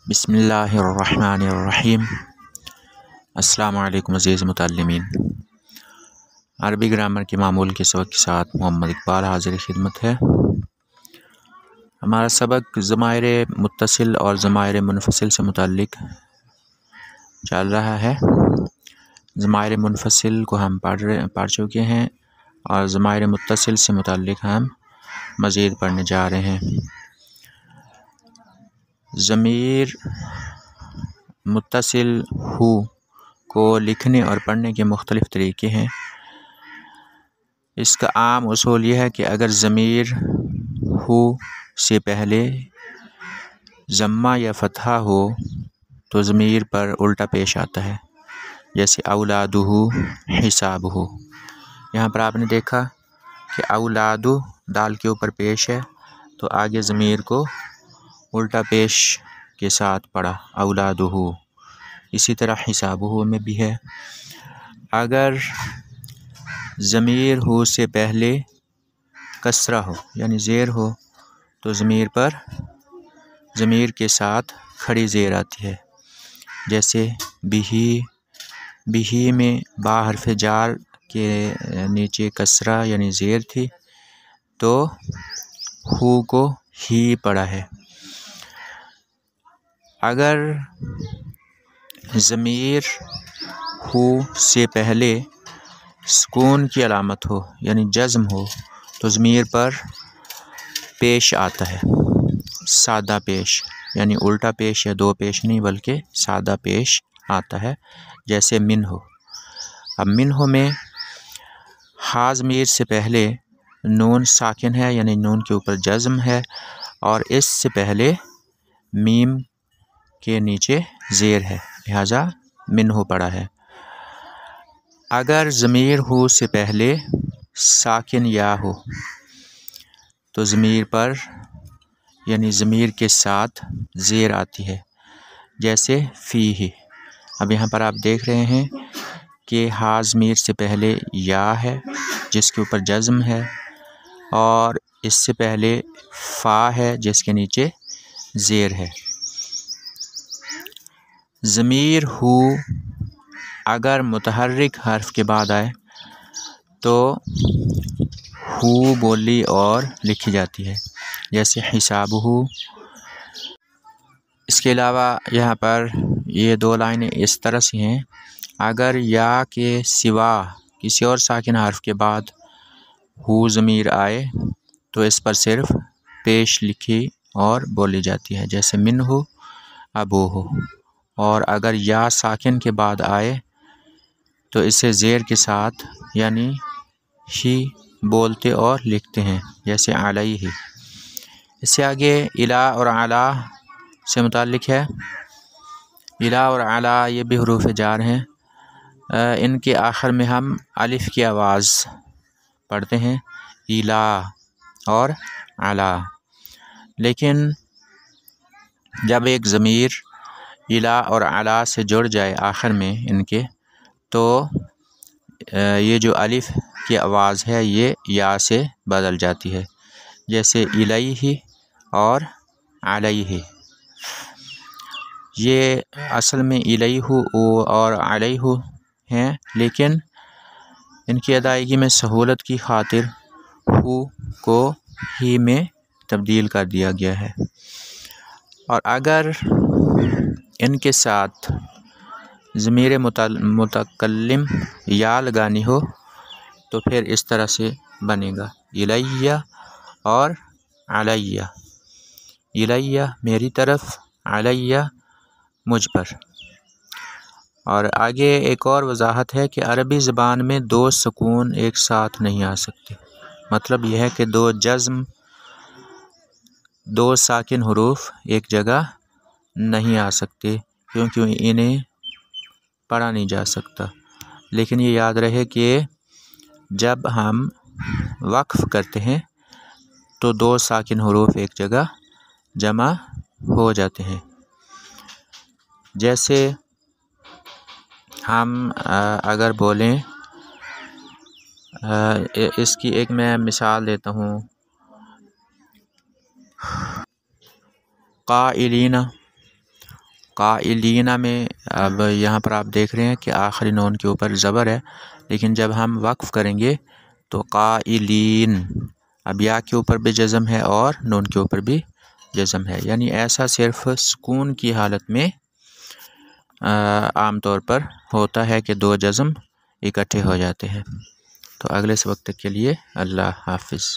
बिस्मिल्लाहिर्रहमानिर्रहीम। अस्सलामु अलैकुम अज़ीज़ मुतअल्लिमीन। अरबी ग्रामर के मामूल के सबक के साथ मोहम्मद इकबाल हाज़िर खिदमत है। हमारा सबक ज़माइर मुत्तसिल और ज़माइर मुनफसिल से मुताल्लिक़ चल रहा है। ज़माइर मुनफसिल को हम पढ़ चुके हैं और ज़माइर मुत्तसिल से मुताल्लिक़ हम मज़ीद पढ़ने जा रहे हैं। ज़मीर मुत्तसिल हु को लिखने और पढ़ने के मुख्तलिफ़ तरीक़े हैं। इसका आम उसूल यह है कि अगर ज़मीर हु से पहले ज़म्मा या फ़तहा हो तो ज़मीर पर उल्टा पेश आता है, जैसे औलादुहु हिसाबुहु। यहाँ पर आपने देखा कि औलादु दाल के ऊपर पेश है तो आगे ज़मीर को उल्टा पेश के साथ पढ़ा औलादुहु। इसी तरह हिसाबुहु में भी है। अगर ज़मीर हु से पहले कसरा हो यानी ज़ेर हो तो ज़मीर पर ज़मीर के साथ खड़ी ज़ेर आती है, जैसे बिही। बिही में बा हर्फ़ जार के नीचे कसरा यानी ज़ेर थी तो हु को ही पढ़ा है। अगर ज़मीर हु से पहले सुकून की अलामत हो यानी जज़्म हो तो ज़मीर पर पेश आता है, सादा पेश यानी उल्टा पेश या दो पेश नहीं बल्कि सादा पेश आता है, जैसे मिन्हु। अब मिन्हु में हा ज़मीर से पहले नून साकिन है यानी नून के ऊपर जज़्म है और इससे पहले मीम के नीचे ज़ेर है, लिहाजा मिन्हु पढ़ा है। अगर ज़मीर हु से पहले साकिन या हो तो ज़मीर पर यानी ज़मीर के साथ ज़ेर आती है, जैसे फ़ीही। अब यहाँ पर आप देख रहे हैं कि हा ज़मीर से पहले या है जिसके ऊपर जज़्म है और इससे पहले फ़ा है जिसके नीचे ज़ेर है। ज़मीर हु अगर मुतहर्रिक हर्फ के बाद आए तो हु बोली और लिखी जाती है, जैसे हिसाबुहु। इसके अलावा यहाँ पर ये दो लाइनें इस तरह से हैं। अगर या के सिवा किसी और साकिन हर्फ के बाद हु ज़मीर आए तो इस पर सिर्फ़ पेश लिखी और बोली जाती है, जैसे मिन्हु अबूहु। और अगर या साकिन के बाद आए तो इसे ज़ेर के साथ यानी ही बोलते और लिखते हैं, जैसे अलैहि। इससे आगे इला और अला से मुताल्लिक़ है। इला और अला ये भी हुरूफ़ जार हैं। इनके आखिर में हम अलिफ़ की आवाज़ पढ़ते हैं, इला और अला। लेकिन जब एक ज़मीर इला और अला से जुड़ जाए आखिर में इनके तो ये जो अलिफ़ की आवाज़ है ये या से बदल जाती है, जैसे इलैहि और अलैहि। ये असल में इलैहु और अलैहु हैं, लेकिन इनकी अदायगी में सहूलत की खातिर हु को ही में तब्दील कर दिया गया है। और अगर इनके साथ ज़मीर मुतकल्लिम या लगानी हो तो फिर इस तरह से बनेगा, इलैया और अलैया। इलैया मेरी तरफ, अलैया मुझ पर। और आगे एक और वजाहत है कि अरबी ज़बान में दो सुकून एक साथ नहीं आ सकते। मतलब यह है कि दो जज़्म, दो साकिन हुरूफ एक जगह नहीं आ सकते क्योंकि इन्हें पढ़ा नहीं जा सकता। लेकिन ये याद रहे कि जब हम वक्फ़ करते हैं तो दो साकिन हुरूफ एक जगह जमा हो जाते हैं। जैसे हम अगर बोलें, इसकी एक मैं मिसाल देता हूँ। क़ाइलीना काइलीना में अब यहाँ पर आप देख रहे हैं कि आखिरी नून के ऊपर ज़बर है, लेकिन जब हम वक्फ़ करेंगे तो काइलीन, अब या के ऊपर भी जज़म है और नून के ऊपर भी जज़म है। यानी ऐसा सिर्फ सुकून की हालत में आम तौर पर होता है कि दो जज़म इकट्ठे हो जाते हैं। तो अगले सबक तक के लिए अल्लाह हाफ़िज़।